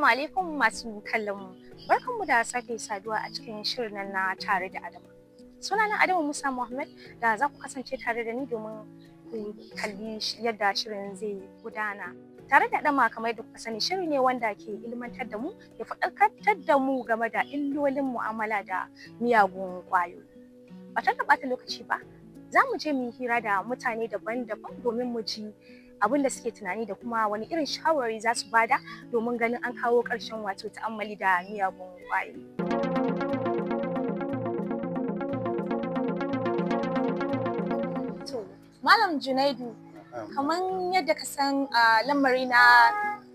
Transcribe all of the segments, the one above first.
alaikum masu kallon mu. Barkanmu da sake saduwa a cikin shirin nan na Tare da Adama. Sunana Adama Musa Muhammad da za ku kasance tare da ni domin ku kalli yadda shirin zai gudana. Tare da Adama kamar yadda kuka sani shiri ne wanda ke ilmantar da mu ya faɗakantar da mu game da illolin mu'amala da miyagun ƙwayoyi. Ba ta ɓata lokaci ba, za mu je mu yi hira da mutane daban-daban domin mu ji abin da suke tunani da kuma wani irin shawarwari za su bada domin ganin an kawo ƙarshen wato ta'ammali da miyagun ƙwayoyi. To, Malam Junaidu, kamar yadda ka san lamari na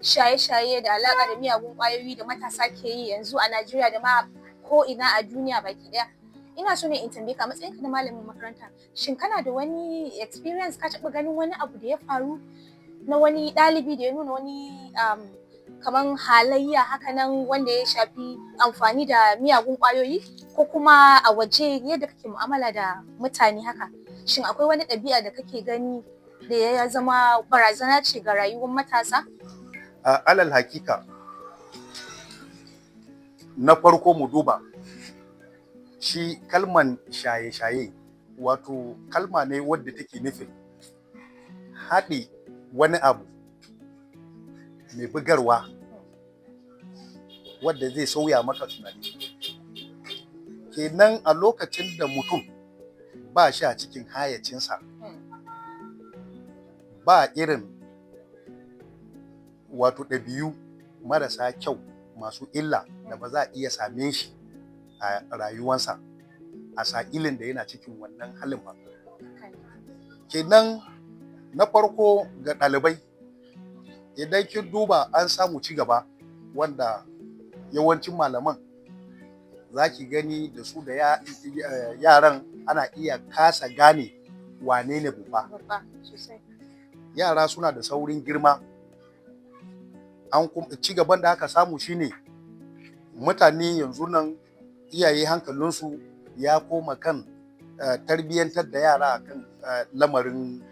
shaye-shaye da alaƙa da miyagun ƙwayoyi da matasa ke yi yanzu a Najeriya da ma ko ina a duniya baki ɗaya. Ina so ne in tambaye ka matsayinka na malamin makaranta, shin kana da wani experience, ka taɓa ganin wani abu da ya faru na wani ɗalibi da ya nuna wani kaman halayya haka nan wanda ya shafi amfani da miyagun ƙwayoyi ko kuma a waje yadda kake mu'amala da mutane haka? Shin akwai wani ɗabi'a da kake gani da ya zama barazana ce ga rayuwar matasa? Alal hakika, na farko mu duba shi kalman shaye-shaye wato kalma ne wadda take nufin haɗe wani abu mai bugarwa wadda zai sauya maka tunani. Kenan a lokacin da mutum ba shi a cikin hayacinsa, ba irin wato ɗabi'u marasa kyau masu illa da ba za a iya same shi a rayuwansa a sa'ilin da yana cikin wannan halin ba. Kenan na farko ga ɗalibai, idan kin duba an samu ci gaba wanda yawancin malaman za ki gani da su da yaran ana iya kasa gane wane ne babba. Yara suna da saurin girma. Ci gaban da aka samu shine mutane yanzu nan iyaye hankalinsu ya koma kan tarbiyyantar da yara kan lamarin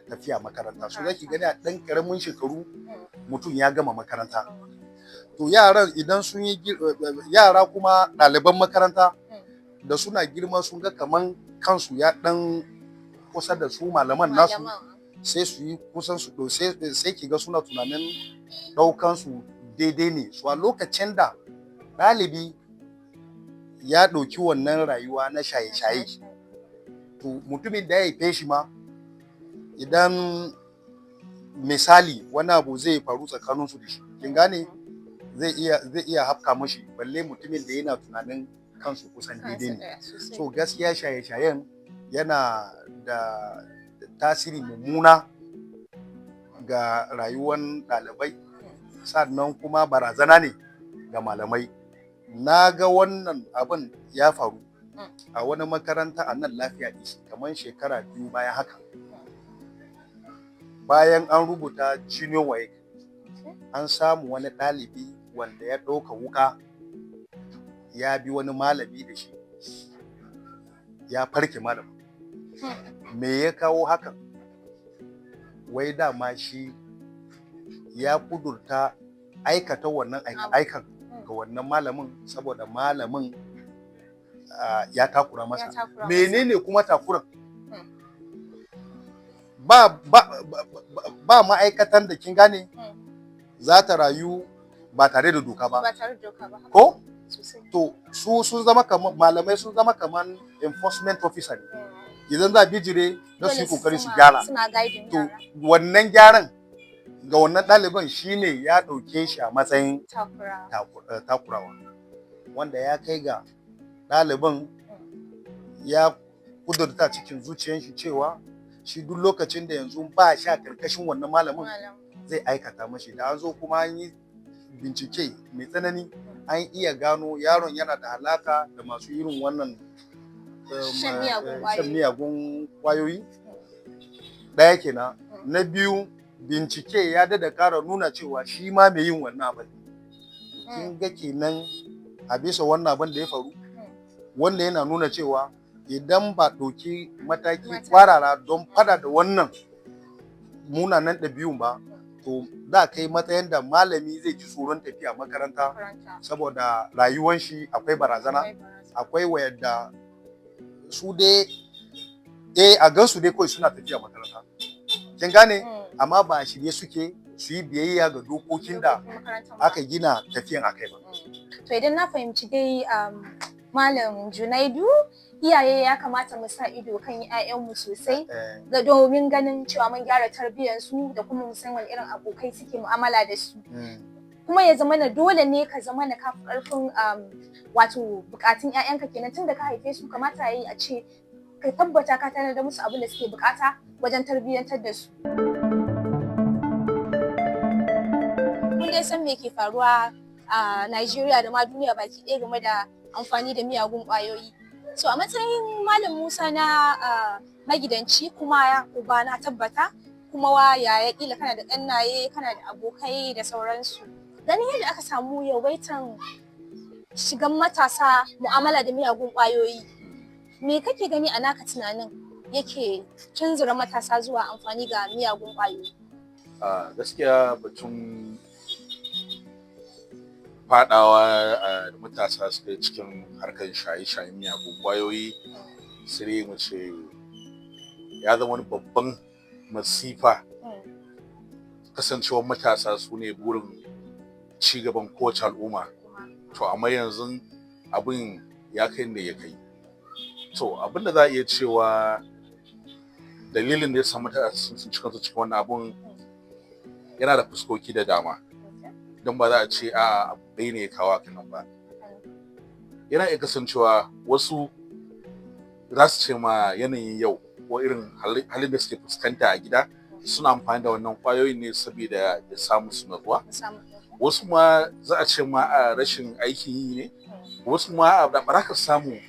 tafiya makaranta. So zaki gani a ɗan ƙaramin shekaru mutum ya gama makaranta. To yaran idan sun yi yara kuma ɗaliban makaranta da suna girma sun ga kaman kansu ya ɗan kusa da su malaman nasu, sai su yi kusan su sai ki ga suna tunanin ɗaukan su daidai ne. So a lokacin da ɗalibi ya ɗauki wannan rayuwa na shaye-shaye, to mutumin da ya haife shi ma idan misali wani abu zai faru tsakaninsu da shi, kin gane, zai iya hafka mashi, balle mutumin da yana tunanin kansu kusan daidai ne. So gaskiya shaye-shayen yana da tasiri mummuna ga rayuwar ɗalibai, sannan kuma barazana ne ga malamai. Na ga wannan abin ya faru a wani makaranta a nan Lafiya East kamar shekara 2 bayan haka. Bayan an rubuta janyo, an samu wani ɗalibi wanda ya ɗauka wuka ya bi wani malami da shi ya farke malamin. Me ya kawo hakan? Wai dama shi ya kudurta aikata wannan aikan ga wannan malamin saboda malamin ya takura masa. Menene kuma takuran? Ba ma'aikatan da kin gane za ta rayu ba tare da doka ba. Ko? To su sun zama kamar malamai, sun zama kamar enforcement officer ne. Idan za a bijire da su yi kokari su gyara. To wannan gyaran ga wannan ɗaliban shine ya ɗauke shi a matsayin takurawa, wanda ya kai ga ɗaliban ya kudurta cikin zuciyar shi cewa shi duk lokacin da yanzu ba shi a karkashin wannan malamin zai aikata mashi. Da an zo kuma an yi bincike mai tsanani, an iya gano yaron yana da alaka da masu irin wannan shan miyagun ƙwayoyi. Ɗaya kenan. Na biyu, bincike ya dada ƙara nuna cewa shi ma mai yin wannan abin. Kin ga kenan a bisa wannan abin da ya faru, wanda yana nuna cewa idan ba ɗauki mataki kwarara don fada da wannan munanan ɗabi'un ba, to da kai matsayin da malami zai ji tsoron tafiya makaranta saboda rayuwan shi akwai barazana, akwai wayanda su dai a gansu dai kawai suna tafiya makaranta, kin gane, amma ba a shirye suke su yi biyayya ga dokokin da aka gina tafiyan akai ba. To idan na fahimci dai Malam Junaidu, iyaye ya kamata mu sa ido kan ƴaƴanmu sosai ga domin ganin cewa mun gyara tarbiyyarsu da kuma mu san wani irin abokai suke mu'amala da su. Kuma ya zama na dole ne ka zama na kafi ƙarfin wato bukatun ƴaƴanka kenan tun da ka haife su, kamata yayi a ce ka tabbata ka tanadar musu abin da suke bukata wajen tarbiyyantar da su. Mun dai san me ke faruwa a Najeriya da ma duniya baki ɗaya game da amfani da miyagun ƙwayoyi. So a matsayin Malam Musa na magidanci kuma uba na tabbata, kuma yaya kila kana da ƙannaye, kana da abokai da sauransu. Ganin yadda aka samu yawaitan shigan matasa mu'amala da miyagun ƙwayoyi, me kake gani a naka tunanin yake tunzura matasa zuwa amfani ga miyagun ƙwayoyi? Gaskiya batun fadawa da matasa suka yi cikin harkar shaye-shayen miyagun ƙwayoyi, sai mu ce ya zama wani babban masifa. Kasancewar matasa su ne burin cigaban kowace al'umma, to amma yanzu abin ya kai da ya kai. To abin da za a iya cewa dalilin da ya samu matasa sun cikin wannan abun yana da fuskoki da dama, don ba za a ce abu ɗaya ne ya kawo kanan ba. Yana iya kasancewa wasu za su ce ma yanayin yau ko irin halin da suke fuskanta a gida, suna amfani da wannan ƙwayoyin ne saboda ya samu su natsuwa. Wasu ma za a ce ma a rashin aikin yi ne, wasu ma ba za ka samu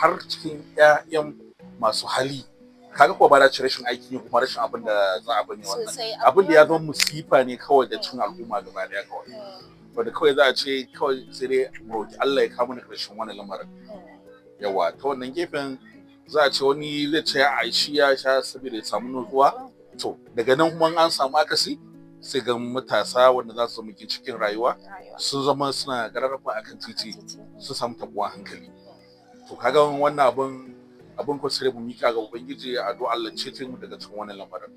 har cikin 'ya'yan masu hali. Kaga ko ba da ci rashin aiki kuma rashin abin da za a bani wannan abin da ya zama musifa ne kawai da cin al'umma gaba daya kawai, wanda kawai za a ce kawai sai dai roki Allah ya kawo mana karshen wannan lamarin. Yawa ta wannan gefen za a ce wani zai ce a shi ya sha saboda ya samu nutsuwa, to daga nan kuma an samu akasi sai ga matasa wanda za su zama cikin rayuwa sun zama suna gararrafa akan titi, sun samu tabuwa hankali. To kaga wannan abin ko sai mu mika ga ubangiji a addu'a Allah cece mu daga cikin wannan lamarin.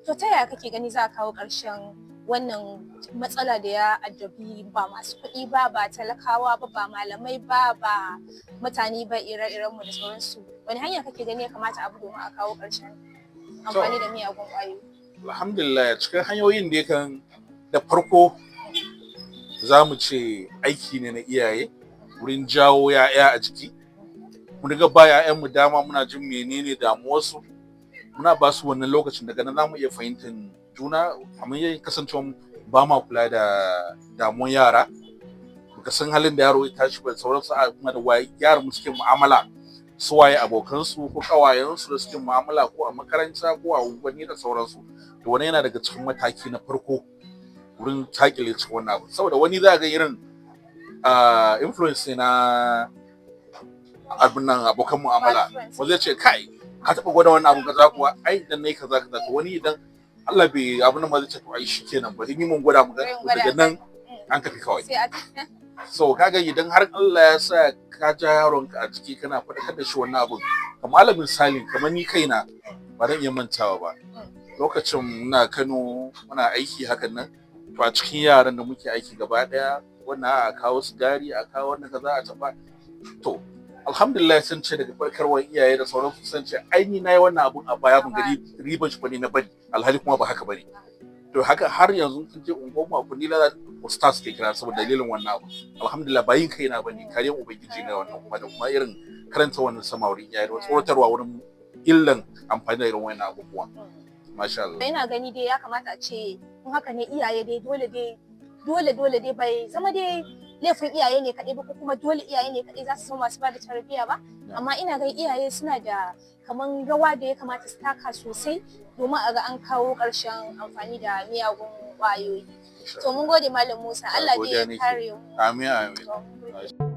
To ta yaya kake gani za a kawo ƙarshen wannan matsala da ya addabi ba masu kuɗi ba talakawa ba malamai ba mutane ba ire-iren mu da sauransu? Wani hanya kake gani ya kamata abu domin a kawo ƙarshen amfani da miyagun ƙwayoyi? Alhamdulillah, cikin hanyoyin da yakan da farko za mu ce aiki ne na iyaye wurin jawo 'ya'ya a jiki. Mu riga ba 'ya'yanmu dama, muna jin menene damuwarsu, muna ba su wannan lokacin, daga nan za mu iya fahimtar juna. Amma yayin kasancewa ba ma kula da damuwar yara, muka san halin da yaro ya tashi ba sauransu, a kuma da yaran mu suke mu'amala, su waye abokansu ko ƙawayensu da suke mu'amala ko a makaranta ko a unguwanni da sauransu. To wani yana daga cikin mataki na farko wurin takile cikin wannan abu, saboda wani za ga irin influence na abin nan abokan mu'amala, wanda zai ce kai ka taɓa gwada wannan abu kaza kuwa, ai idan nayi kaza kaza. To wani idan Allah bai abin nan ma zai ce to ai shikenan bari ni mun gwada mu ga, daga nan an tafi kawai. So kaga idan har Allah ya sa ka ja yaronka a jiki kana faɗakar da shi wannan abun, kamar alal misali kamar ni kaina ba zan iya mantawa ba, lokacin muna Kano muna aiki hakan nan, to a cikin yaran da muke aiki gaba daya wannan a kawo sigari, a kawo wannan kaza a tafa. To alhamdulillah sun ce daga farkarwar iyaye da sauransu sun ce ai ni nayi wannan abun a baya mun gari riban shi bane na bari, alhali kuma ba haka bane. To haka har yanzu kun je unguwar mu abu ni la ustaz ke kira saboda dalilin wannan abu. Alhamdulillah bayin kaina bane, kariyar ubangiji ne wannan, kuma da kuma irin karanta wannan samarin iyaye da tsoratarwa wurin illan amfani da irin wannan abubuwa. Masha Allah. Ina gani dai ya kamata a ce in haka ne iyaye dai dole dai bai zama dai laifin iyaye ne kaɗai ba, ko kuma dole iyaye ne kaɗai za su zama masu bada tarbiyya ba, amma ina ga iyaye suna da kaman rawa da ya kamata su taka sosai domin a ga an kawo ƙarshen amfani da miyagun ƙwayoyi. To mun gode Malam Musa, Allah ne ya kare mu. Amin amin.